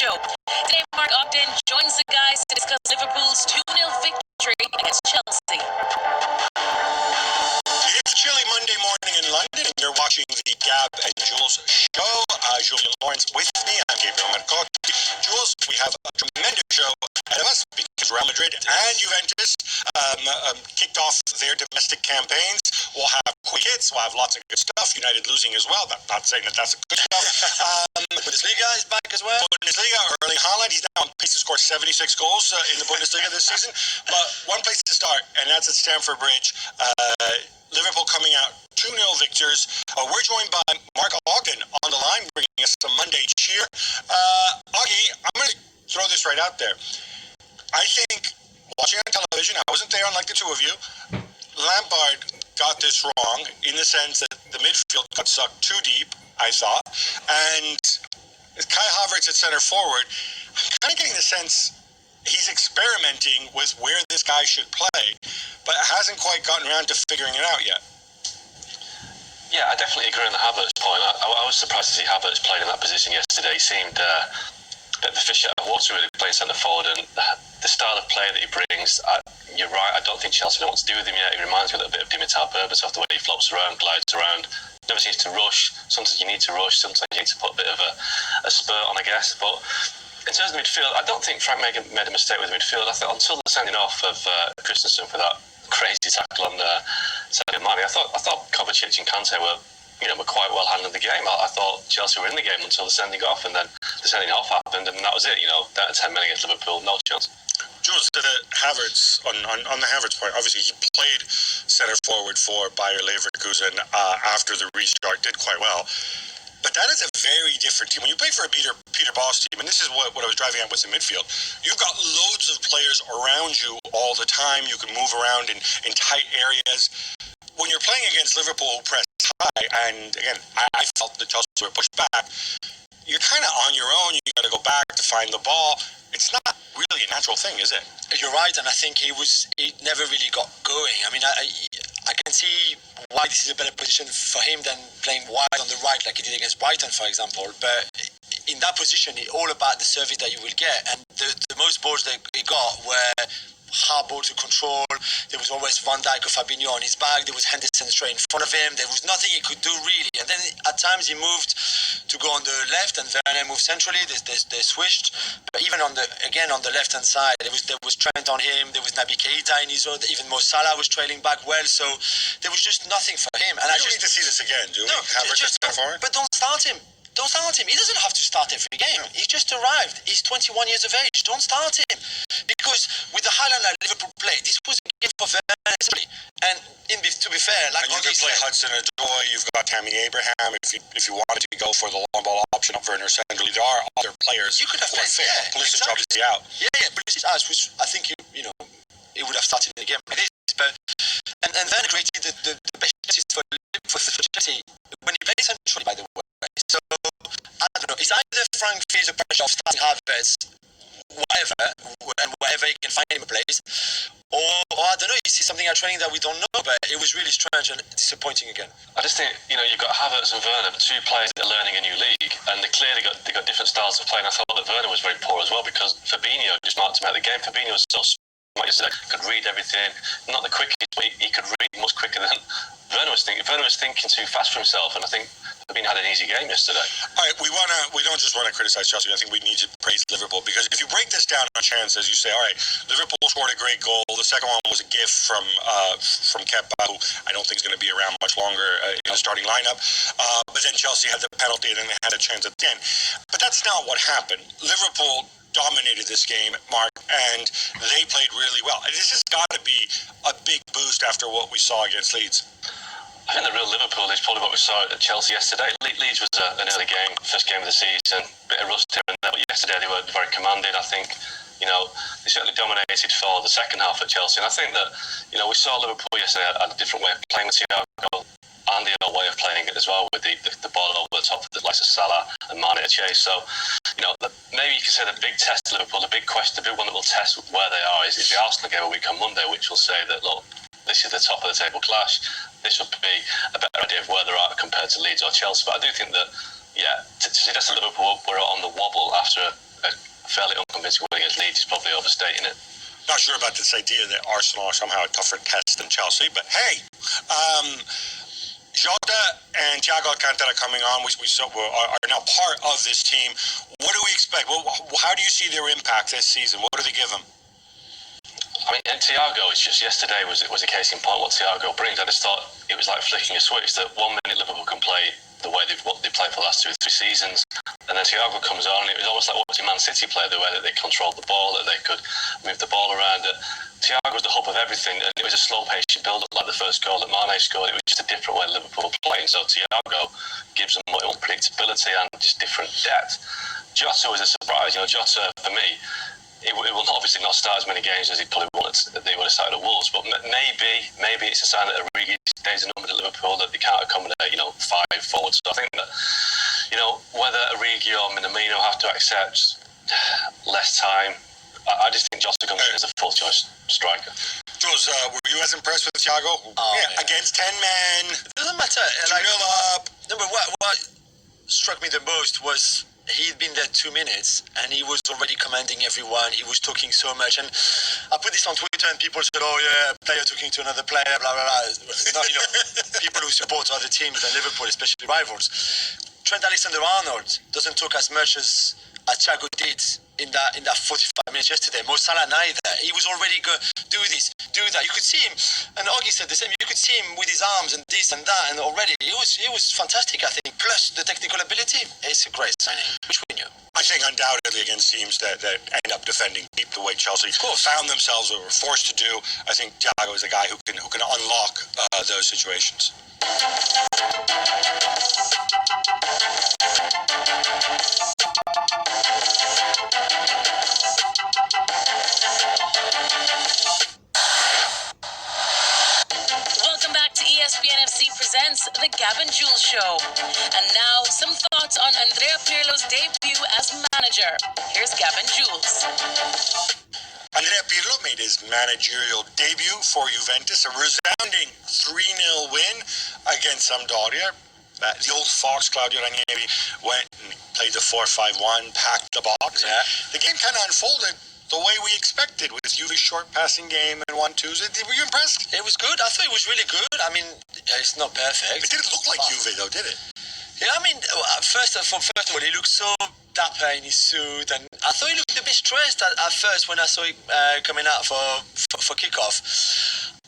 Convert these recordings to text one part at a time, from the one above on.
show. Today, Mark Ogden joins the guys to discuss Liverpool's 2-0 victory against Chelsea. It's a chilly Monday morning in London, and you're watching the Gab and Juls show. Julian Lawrence with me. I'm Gabriel Marcotti. Jules, we have a tremendous show ahead of us because Real Madrid and Juventus kicked off their domestic campaigns. We'll have quick hits. We'll have lots of good stuff. United losing as well. Not saying that that's a good stuff. Bundesliga is back as well. Bundesliga, Erling Haaland, he's now on pace to score 76 goals in the Bundesliga this season. But one place to start, and that's at Stamford Bridge. Liverpool coming out 2-0 victors. We're joined by Mark Ogden on the line, bringing us some Monday cheer. Augie, I'm going to throw this right out there. I think, watching on television, I wasn't there unlike the two of you, Lampard got this wrong in the sense that the midfield got sucked too deep, I thought. And Kai Havertz at center forward, I'm kind of getting the sense he's experimenting with where this guy should play, but hasn't quite gotten around to figuring it out yet. Yeah, I definitely agree on the Havertz point. I was surprised to see Havertz played in that position yesterday. He seemed a bit of a fish out of water, really, playing centre forward, and the style of play that he brings, you're right, I don't think Chelsea know what to do with him yet. He reminds me a little bit of Dimitar Berbatov, the way he floats around, glides around, never seems to rush. Sometimes you need to rush, sometimes you need to put a bit of a spurt on, I guess. But in terms of the midfield, I don't think Frank made a mistake with the midfield. I thought until the sending off of Christensen for that crazy tackle on Sadio Mane, I thought Kovacic and Kante were quite well handling the game. I thought Chelsea were in the game until the sending off, and then the sending off happened, and that was it. Down to 10 men against Liverpool, no chance. Jules, to the Havertz, on the Havertz point, obviously he played centre forward for Bayer Leverkusen after the restart, did quite well. But that is a very different team. When you play for a Peter Bosz team, and this is what I was driving at with the midfield, you've got loads of players around you all the time. You can move around in tight areas. When you're playing against Liverpool, who press high, and again, I felt that Chelsea were pushed back, you're kind of on your own. You got to go back to find the ball. It's not really a natural thing, is it? You're right, and I think he never really got going. I mean, I can see why this is a better position for him than playing wide on the right like he did against Brighton, for example. But in that position, it's all about the service that you will get. And the most balls that he got were hard ball to control. There was always Van Dijk or Fabinho on his back. There was Henderson straight in front of him. There was nothing he could do really. And then at times he moved to go on the left, and Werner moved centrally. They switched. But even on the left hand side, there was Trent on him. There was Naby Keita in his own. Even Mo Salah was trailing back well. So there was just nothing for him. And I just need to see this again, do we? No, but don't start him. Don't start him. He doesn't have to start every game. He's just arrived. He's 21 years of age. Don't start him. Because with the Highland that Liverpool played, this was a gift for Werner. And to be fair, like you could play Hudson-Odoi, you've got Tammy Abraham. If you wanted to go for the long ball option of Werner centrally, there are other players. You could have played. Yeah, Pulisic obviously out. Yeah. Pulisic out, which I think he would have started in the game like this. But and Werner created the best chances for Chelsea when he played centrally, by the way. So I don't know. It's either Frank feels the pressure of starting Havertz, whatever he can find him a place, or I don't know. You see something at training that we don't know, but it was really strange and disappointing again. I just think you've got Havertz and Werner, two players that are learning a new league, and they clearly got different styles of playing. I thought that Werner was very poor as well because Fabinho just marked him out of the game. Fabinho was so smart yesterday, could read everything. Not the quickest, but he could read much quicker than Werner was thinking. Werner was thinking too fast for himself, and I think Fabinho had an easy game yesterday. All right, we don't just want to criticize Chelsea. I think we need to praise Liverpool, because if you break this down on chances, you say, all right, Liverpool scored a great goal. The second one was a gift from Kepa, who I don't think is going to be around much longer in the starting lineup. But then Chelsea had the penalty, and then they had a chance at the end. But that's not what happened. Liverpool dominated this game, Mark, and they played really well. This has got to be a big boost after what we saw against Leeds. I think the real Liverpool is probably what we saw at Chelsea yesterday. Leeds was an early game, first game of the season, bit of rust here and there, but yesterday they were very commanding. I think, they certainly dominated for the second half at Chelsea, and I think that, we saw Liverpool yesterday had a different way of playing with Thiago, and the other way of playing it as well, with the ball over the top of the likes of Salah and Mane to chase. So, maybe you could say the big test to Liverpool, the big one that will test where they are is the Arsenal game a week on Monday, which will say that, look, this is the top of the table clash. This would be a better idea of where they're at compared to Leeds or Chelsea. But I do think that, to suggest that Liverpool were on the wobble after a fairly unconvincing win against Leeds is probably overstating it. Not sure about this idea that Arsenal are somehow a tougher test than Chelsea, but hey, Jota and Thiago Alcantara coming on, are now part of this team. What do we expect? How do you see their impact this season? What do they give them? I mean, and Thiago, it's just yesterday was a case in point what Thiago brings. I just thought it was like flicking a switch that 1 minute Liverpool can play the way they played for the last 2 or 3 seasons, and then Thiago comes on, and it was almost like watching Man City play, the way that they controlled the ball, that they could move the ball around. Thiago was the hub of everything, and it was a slow-paced build-up like the first goal that Mane scored. It was just a different way Liverpool were playing, so Thiago gives them more unpredictability and just different depth. Jota was a surprise. Jota, for me, it will obviously not start as many games as he probably wanted. They would have started at Wolves, but maybe it's a sign that Origi's days are numbered at Liverpool, that they can't accommodate 5 forwards. So I think that whether Origi or Minamino have to accept less time, I just think Jota comes in as a full choice striker. Jules, were you as impressed with Thiago? Yeah. Against 10 men. It doesn't matter. 2-0 up. No, but what struck me the most was he'd been there 2 minutes and he was already commanding everyone. He was talking so much, and I put this on Twitter and people said, "Oh yeah, a player talking to another player, blah blah blah." No, people who support other teams than Liverpool, especially rivals. Trent Alexander-Arnold doesn't talk as much as Thiago did in that 45 minutes yesterday. Mo Salah neither. He was already going, do this, do that. You could see him, and Augie said the same. You could see him with his arms and this and that, and already it was fantastic. I think. Plus the technical ability, it's a great signing, which we knew. I think undoubtedly against teams that end up defending deep the way Chelsea found themselves or were forced to do. I think Thiago is a guy who can unlock those situations. Welcome back to ESPN FC presents the Gab and Juls show. And now, some thoughts on Andrea Pirlo's debut as manager. Here's Gab and Juls. Andrea Pirlo made his managerial debut for Juventus, a resounding 3-0 win against Sampdoria. The old Fox, Claudio Ranieri, went and played the 4-5-1, packed the box. Yeah. The game kind of unfolded the way we expected, with Juve's short passing game and 1-2s. Were you impressed? It was good. I thought it was really good. I mean, it's not perfect. It didn't look like Juve, though, did it? Yeah, I mean, first of all, he looked so dapper in his suit, and I thought he looked a bit stressed at first when I saw him coming out for kickoff.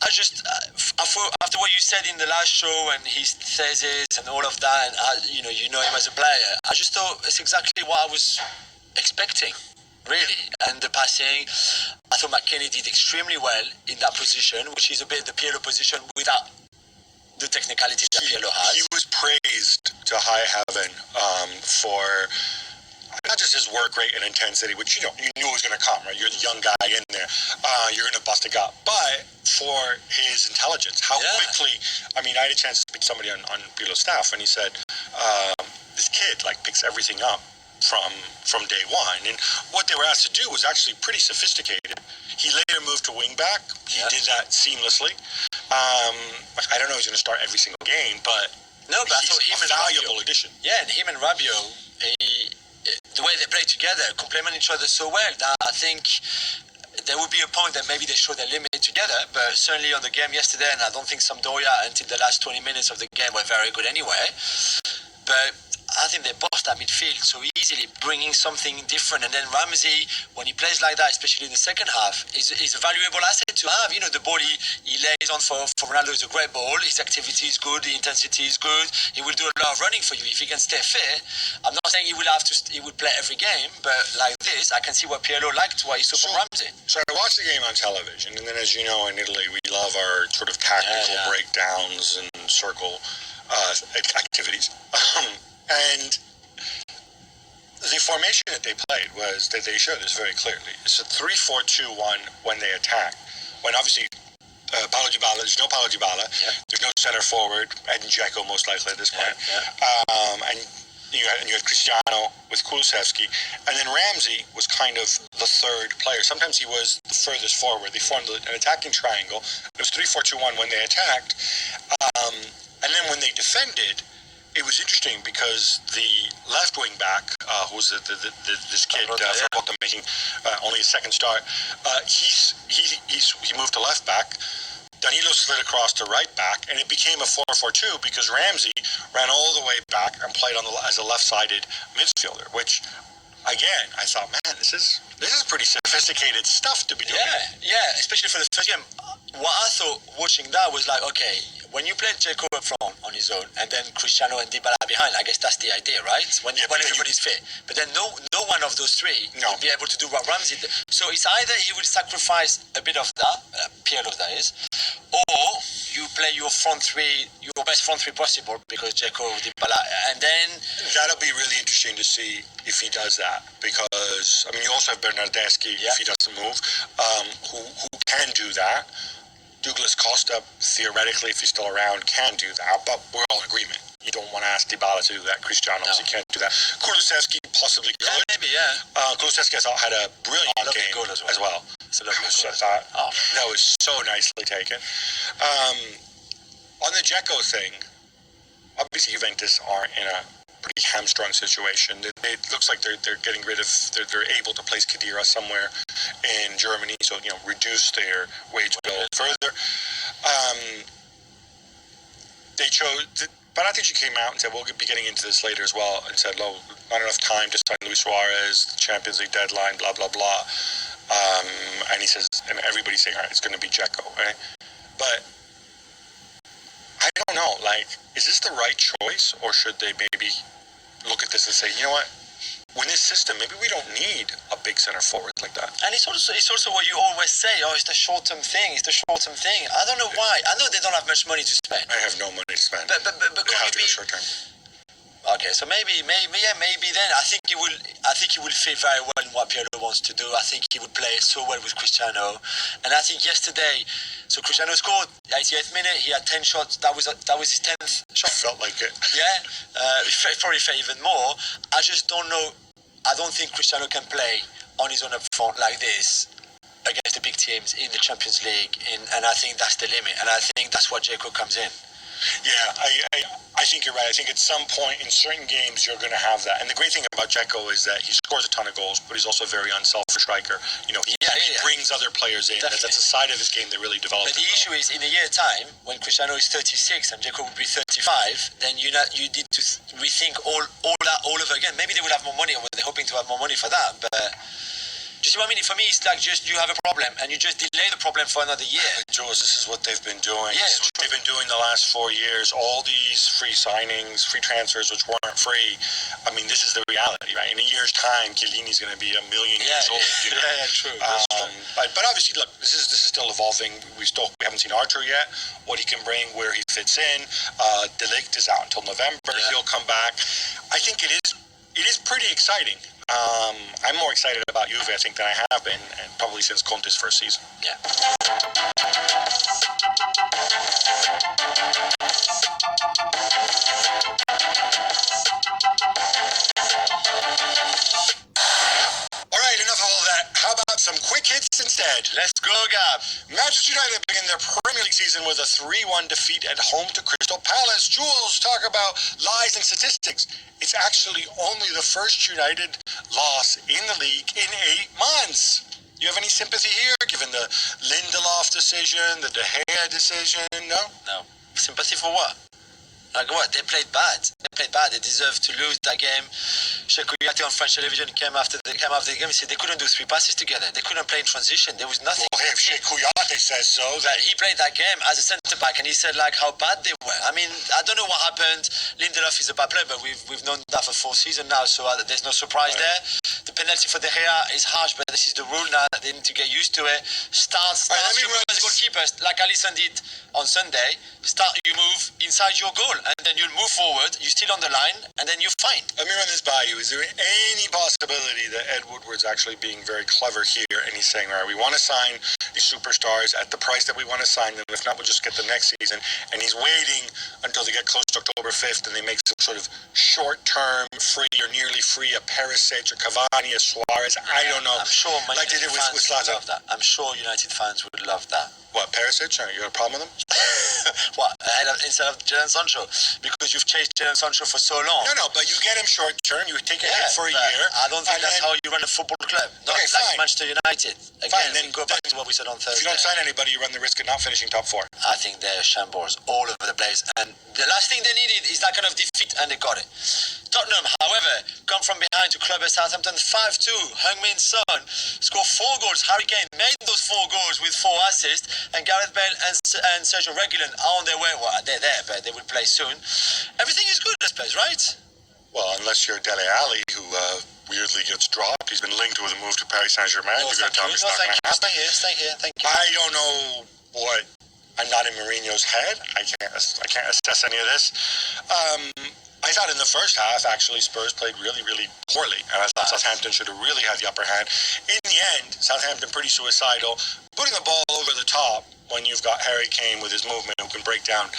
I thought after what you said in the last show and his thesis and all of that, and you know him as a player, I just thought it's exactly what I was expecting, really. And the passing, I thought McKennie did extremely well in that position, which is a bit the Pirlo position without the technicality that Pirlo has. He was praised to high heaven for not just his work rate and intensity, which you knew was going to come, right? You're the young guy in there, you're going to bust a gut, but for his intelligence, how quickly. I mean, I had a chance to speak to somebody on Pirlo's staff, and he said this kid picks everything up from day one, and what they were asked to do was actually pretty sophisticated. He later moved to wing back. He did that seamlessly. I don't know if he's going to start every single game, but I thought him a valuable addition. Yeah, and him and Rabiot, the way they play together, complement each other so well that I think there would be a point that maybe they show their limit together, but certainly on the game yesterday, and I don't think Sampdoria until the last 20 minutes of the game were very good anyway, but I think they bossed that midfield so easily, bringing something different. And then Ramsey, when he plays like that, especially in the second half, is a valuable asset to have. The ball he lays on for Ronaldo is a great ball. His activity is good. The intensity is good. He will do a lot of running for you if he can stay fit. I'm not saying he would play every game, but like this, I can see what Pirlo liked, what he saw from Ramsey. So I watched the game on television, and then as you know, in Italy, we love our sort of tactical breakdowns and circle activities. And the formation that they played was that they showed this very clearly. It's a 3-4-2-1 when they attack. When obviously Paulo Dybala, there's no Paulo Dybala, there's no center forward, Edin Dzeko most likely at this point. And you had Cristiano with Kulusevski, and then Ramsey was kind of the third player. Sometimes he was the furthest forward. They formed an attacking triangle. It was 3-4-2-1 when they attacked, and then when they defended, it was interesting because the left wing back, who's this kid from Rotterdam making only his second start, he moved to left back. Danilo slid across to right back, and it became a 4-4-2 because Ramsey ran all the way back and played as a left-sided midfielder, which, again, I thought, man, this is pretty sophisticated stuff to be doing. Yeah, especially for the first game. What I thought watching that was like, okay, when you play Dzeko up front on his own, and then Cristiano and Dybala behind, I guess that's the idea, right? When everybody's fit. But then no one of those three will be able to do what Ramsey did. So it's either he will sacrifice a bit of that, Pirlo that is, or you play your best front three possible because Dzeko, Dybala, and then that'll be really interesting to see if he does that, because I mean you also have Bernardeschi if he doesn't move, who can do that. Douglas Costa, theoretically, if he's still around, can do that, but we're all in agreement. You don't want to ask Dybala to do that. Cristiano obviously can't do that. Kulusevski possibly could. Yeah, maybe, yeah. Kulusevski, I thought, had a brilliant game goal as well. It's a lovely goal. That was so nicely taken. On the Dzeko thing, obviously Juventus are in a pretty hamstrung situation. It looks like they're getting rid of. They're able to place Khedira somewhere in Germany, so reduce their wage bill further. They chose. But I think she came out and said, we'll be getting into this later as well, and said, not enough time to sign Luis Suarez, the Champions League deadline, blah, blah, blah. And he says, and everybody's saying, all right, it's going to be Dzeko, right? But I don't know, is this the right choice, or should they maybe look at this and say, you know what, in this system, maybe we don't need a big center forward like that. And it's also what you always say, it's the short-term thing, I don't know why. I know they don't have much money to spend. I have no money to spend. But they have to go short-term. Okay, so maybe then I think he will fit very well in what Pirlo wants to do. I think he would play so well with Cristiano, and I think yesterday, so Cristiano scored 88th minute. He had 10 shots. That was his 10th shot. Felt like it. Yeah, probably even more. I just don't know. I don't think Cristiano can play on his own up front like this against the big teams in the Champions League, and I think that's the limit. And I think that's what Dzeko comes in. Yeah, I think you're right. I think at some point in certain games you're going to have that. And the great thing about Dzeko is that he scores a ton of goals, but he's also a very unselfish striker. He brings other players in. That's a side of his game that really develops. But the issue is, in a year's time, when Cristiano is 36 and Dzeko will be 35, then you need to rethink all over again. Maybe they will have more money, or they're hoping to have more money for that, but... Do you see what I mean? For me, it's like just you have a problem and you just delay the problem for another year. Jules, this is what they've been doing. Yeah, this is what they've been doing the last 4 years. All these free signings, free transfers, which weren't free. I mean, this is the reality, right? In a year's time, Chiellini's going to be 1 million years old. Yeah, true. But obviously, look, this is still evolving. We haven't seen Archer yet. What he can bring, where he fits in. De Ligt is out until November. Yeah. He'll come back. I think it is pretty exciting. I'm more excited about Juve, I think, than I have been, and probably since Conte's first season. Yeah. All right, enough of all that. How about some quick hits instead? Let's go, Gab. Manchester United begin their Premier League season with a 3-1 defeat at home to Crystal Palace. Jules, talk about lies and statistics. It's actually only the first United loss in the league in 8 months. You have any sympathy here, given the Lindelof decision, the De Gea decision? No? Sympathy for what? Like what? They played bad. They deserved to lose that game. Shekuyate on French television came after the game and said they couldn't do 3 passes together. They couldn't play in transition. There was nothing. Well, if Shekuyate says so, that he played that game as a centre back, and he said how bad they were. I mean, I don't know what happened. Lindelof is a bad player, but we've known that for 4 seasons now, so there's no surprise there. The penalty for De Gea is harsh, but this is the rule now. They need to get used to it. Start your move as goalkeepers, like Alisson did on Sunday. You move inside your goal, and then you'll move forward. You're still on the line, and then you're fine. Let me run this by you. Is there any possibility that Ed Woodward's actually being very clever here, and he's saying, all right, we want to sign these superstars at the price that we want to sign them. If not, we'll just get them next season. And he's waiting until they get close to October 5th and they make some sort of short-term free or nearly free a Perisic or Cavani or Suarez. I don't know. I'm sure like they did with Zlatan. Love that. I'm sure United fans would love that. What, Perisic? You got a problem with him? What, instead of Jadon Sancho? Because you've chased Jadon Sancho for so long. No, but you get him short term, you take a hit for a year. I don't think that's how you run a football club. Not Okay, like fine. Manchester United. Again, Fine, then go back to what we said on Thursday. If you don't sign anybody, you run the risk of not finishing top 4. I think they're shambles all over the place. And the last thing they needed is that kind of defeat, and they got it. Tottenham, however, come from behind to club Southampton 5-2. Heung-min Son scored 4 goals. Harry Kane made those 4 goals with 4 assists. And Gareth Bale and Sergio Reguilon are on their way. Well, they're there, but they will play soon. Everything is good in this place, right? Well, unless you're Dele Alli, who weirdly gets dropped. He's been linked with a move to Paris Saint-Germain. No, You're going to tell me it's not going to happen? Stay here. Thank you. I don't know what. I'm not in Mourinho's head. I can't assess any of this. I thought in the first half, actually, Spurs played really, really poorly. And I thought Southampton should have really had the upper hand. In the end, Southampton pretty suicidal. Putting the ball over the top when you've got Harry Kane with his movement who can break down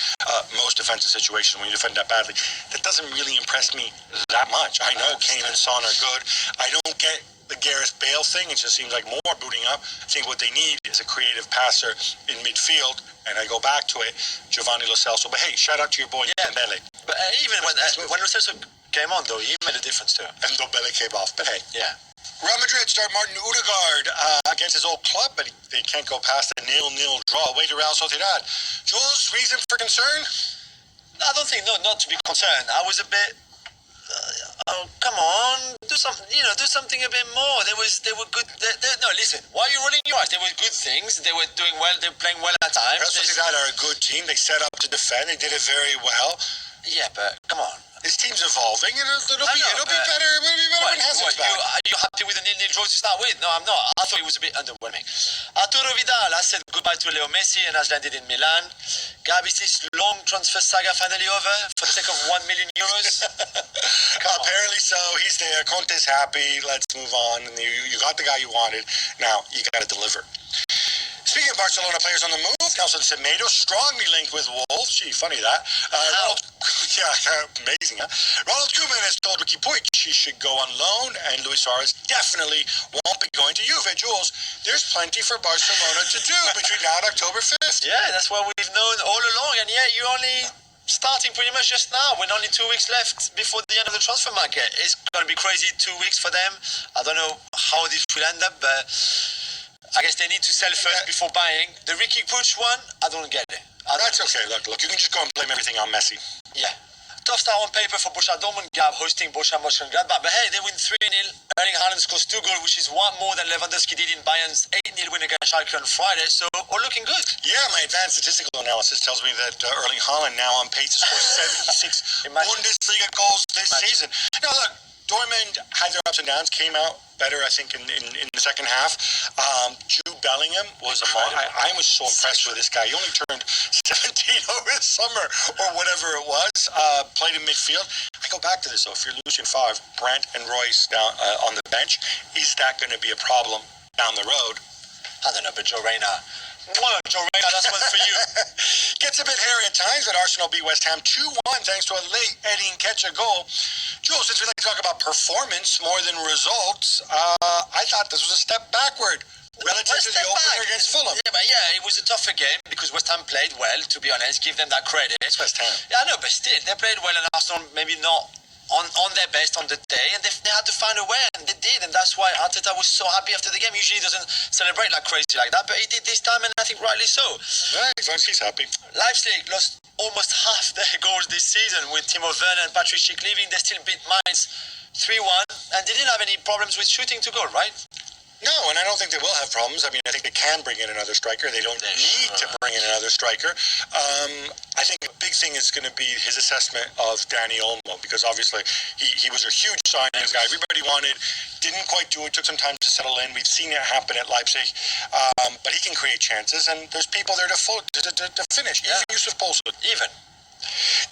most defensive situations when you defend that badly, that doesn't really impress me that much. I know Kane and Son are good. I don't get the Gareth Bale thing. It just seems like more booting up. I think what they need is a creative passer in midfield, and I go back to it, Giovanni Lo Celso. But hey, shout out to your boy Dembele. But even when Lo Celso came on, though, he made a difference too. And Dembele came off. But hey, yeah. Real Madrid start Martin Odegaard against his old club, but they can't go past a 0-0 draw away to Real Sociedad. Jules, reason for concern? I don't think, no, not to be concerned. I was a bit. Oh, come on, do something a bit more. They were good. No, listen, why are you rolling your eyes? There were good things. They were doing well. They were playing well at times. Real Sociedad are a good team. They set up to defend. They did it very well. Yeah, but come on. This team's evolving. It'll be better. It'll be better when Hazard's back. Are you happy with the 0-0 draw to start with? No, I'm not. I thought it was a bit underwhelming. Arturo Vidal has said goodbye to Leo Messi and has landed in Milan. Gab, is this long transfer saga finally over for the sake of €1 million? Apparently so. He's there. Conte's happy. Let's move on. And you got the guy you wanted. Now you got to deliver. Speaking of Barcelona players on the move, Nelson Semedo strongly linked with Wolves. Gee, funny that. Amazing, huh? Ronald Koeman has told Ricky Puig he should go on loan, and Luis Suarez definitely won't be going to Juve. Jules, there's plenty for Barcelona to do between now and October 5th. Yeah, that's what we've known all along, and yeah, you're only starting pretty much just now, with only 2 weeks left before the end of the transfer market. It's going to be crazy 2 weeks for them. I don't know how this will end up, but I guess they need to sell first before buying. The Ricky Puig one, I don't get it. That's okay. Look, you can just go and blame everything on Messi. Yeah. Tough start on paper for Borussia Dortmund, Gab, hosting Borussia Mönchengladbach. But hey, they win 3-0. Erling Haaland scores 2 goals, which is 1 more than Lewandowski did in Bayern's 8-0 win against Schalke on Friday. So, all looking good. Yeah, my advanced statistical analysis tells me that Erling Haaland now on pace to score 76 Bundesliga goals this season. Now, look, Dortmund had their ups and downs, came out better, I think, in the second half. Jude Bellingham was I was so impressed with this guy. He only turned 17 over the summer or whatever it was. Played in midfield. I go back to this, though. If you're Lucien Favre, Brandt and Royce down on the bench, is that going to be a problem down the road? I don't know, but Joe Reyna. Joe Reyna, that's one for you. Gets a bit hairy at times, but Arsenal beat West Ham 2-1 thanks to a late Eddie Nketiah goal. Jules, since we like to talk about performance more than results, I thought this was a step backward relative to the opener against Fulham. Yeah, it was a tougher game because West Ham played well, to be honest. Give them that credit. It's West Ham. Yeah, I know, but still, they played well, and Arsenal maybe not on their best on the day, and they had to find a way, and they did, and that's why Arteta was so happy after the game. Usually he doesn't celebrate like crazy like that, but he did this time, and I think rightly so. Right, as long as he's happy. Leipzig lost almost half their goals this season with Timo Werner and Patrick Schick leaving. They still beat Mainz 3-1, and they didn't have any problems with shooting to goal, right? No, and I don't think they will have problems. I mean, I think they can bring in another striker. They don't need to bring in another striker. I think a big thing is going to be his assessment of Dani Olmo, because obviously he was a huge signing guy. Everybody wanted, didn't quite do it, took some time to settle in. We've seen it happen at Leipzig, but he can create chances, and there's people there to finish. Yeah. Even Yusuf Poulsen. Even.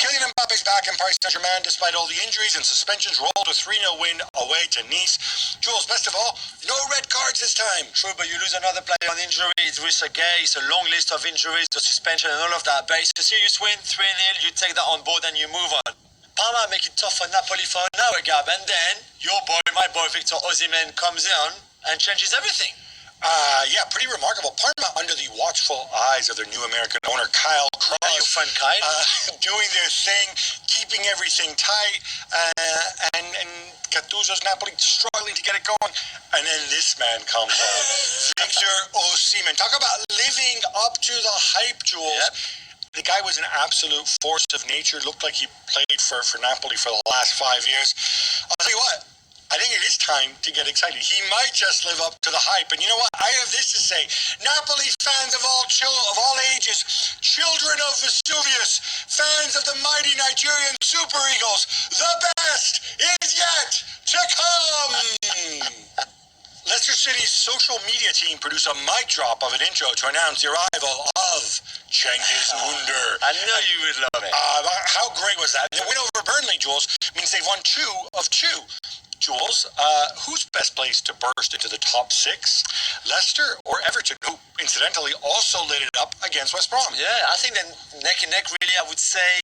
Kylian Mbappe's back in Paris Saint-Germain despite all the injuries and suspensions, rolled a 3-0 win away to Nice. Jules, best of all, no red cards this time. True, but you lose another player on injury. It's Gay. It's a long list of injuries, the suspension and all of that. But it's a serious win, 3-0. You take that on board and you move on. Parma make it tough for Napoli for an hour, Gab, and then your boy, my boy, Victor Osimhen comes in and changes everything. Yeah, pretty remarkable. Parma under the watchful eyes of their new American owner, Kyle Cross. Your friend Kyle. Doing their thing, keeping everything tight, and Gattuso's Napoli struggling to get it going. And then this man comes on, Victor Osimhen. Talk about living up to the hype, Jules. Yep. The guy was an absolute force of nature. Looked like he played for Napoli for the last 5 years. I'll tell you what, I think it is time to get excited. He might just live up to the hype. And you know what? I have this to say. Napoli fans of all ages, children of Vesuvius, fans of the mighty Nigerian Super Eagles, the best is yet to come. Leicester City's social media team produced a mic drop of an intro to announce the arrival of Cengiz Under. I know you would love it. How great was that? The win over Burnley, Jules, means they've won 2 of 2. Jules, who's best placed to burst into the top 6? Leicester or Everton, who incidentally also lit it up against West Brom? Yeah, I think they're neck and neck. Really, I would say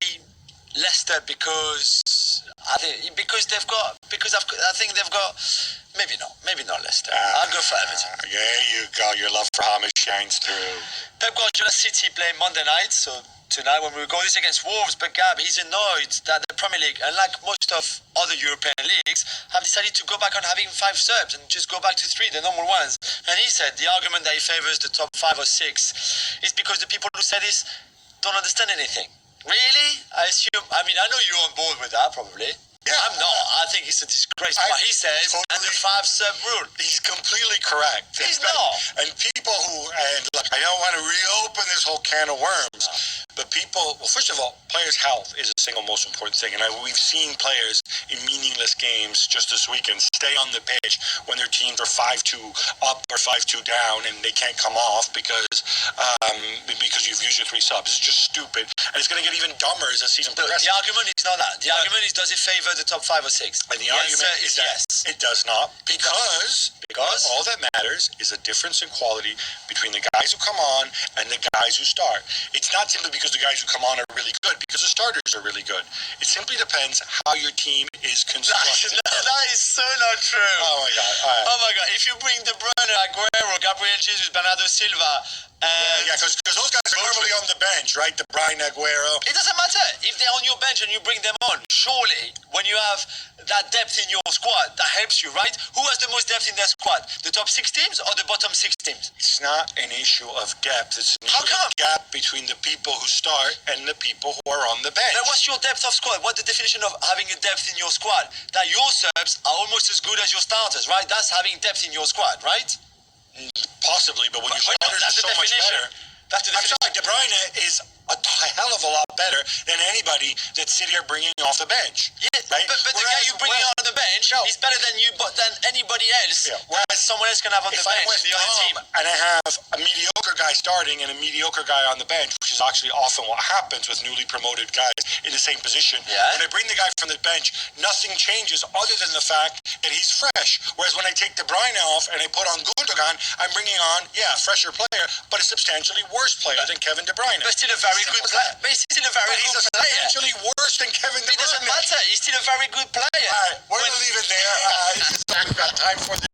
Leicester because I think they've got maybe not Leicester. I'll go for Everton. There you go. Your love for Hamas shines through. Pep Guardiola City play Monday night, so tonight when we record this against Wolves, but Gab, he's annoyed that the Premier League, unlike most of other European leagues, have decided to go back on having 5 subs and just go back to 3, the normal ones. And he said the argument that he favours the top 5 or 6 is because the people who say this don't understand anything. Really? I know you're on board with that, probably. Yeah. I'm not. I think it's a disgrace. What he says, totally, and the 5 sub rule. He's completely correct. He's not. And people and look, I don't want to reopen this whole can of worms, but first of all, players' health is the single most important thing. And we've seen players in meaningless games just this weekend stay on the pitch when their teams are 5-2 up or 5-2 down and they can't come off because you've used your 3 subs. It's just stupid. And it's going to get even dumber as the season progresses. The argument is not that. The argument is, does it favour the top 5 or 6? And the argument is yes. It does not, because all that matters is a difference in quality between the guys who come on and the guys who start. It's not simply because the guys who come on are really good, because the starters are really good. It simply depends how your team is constructed. That is so not true. Oh my God! All right. Oh my God! If you bring De Bruyne, Aguero, Gabriel Jesus, Bernardo Silva, because those guys are normally on the bench, right? De Bruyne, Aguero. It doesn't matter if they're on your bench and you bring them on. Surely, when you have that depth in your squad, that helps you, right? Who has the most depth in their squad? The top 6 teams or the bottom 6 teams? It's not an issue of depth. It's an issue of gap between the people who start and the people who are on the bench. Now, what's your depth of squad? What's the definition of having a depth in your squad? That your subs are almost as good as your starters, right? That's having depth in your squad, right? Possibly, but when your starters are so much better. That's the definition. I'm sorry, De Bruyne is a hell of a lot better than anybody that's sitting here bringing off the bench. Yeah, right? but the guy you bring on the bench is better than you, than anybody else. Yeah. Whereas someone else can have on the bench. The other team, and I have a mediocre guy starting and a mediocre guy on the bench, which is actually often what happens with newly promoted guys in the same position. Yeah. When I bring the guy from the bench, nothing changes other than the fact that he's fresh. Whereas when I take De Bruyne off and I put on Gundogan, I'm bringing on, a fresher player, but a substantially worse player than Kevin De Bruyne. But still a very good player. He's still a very good player. Substantially worse than Kevin De Bruyne. It doesn't matter. He's still a very good player. All right, we're going to leave it there.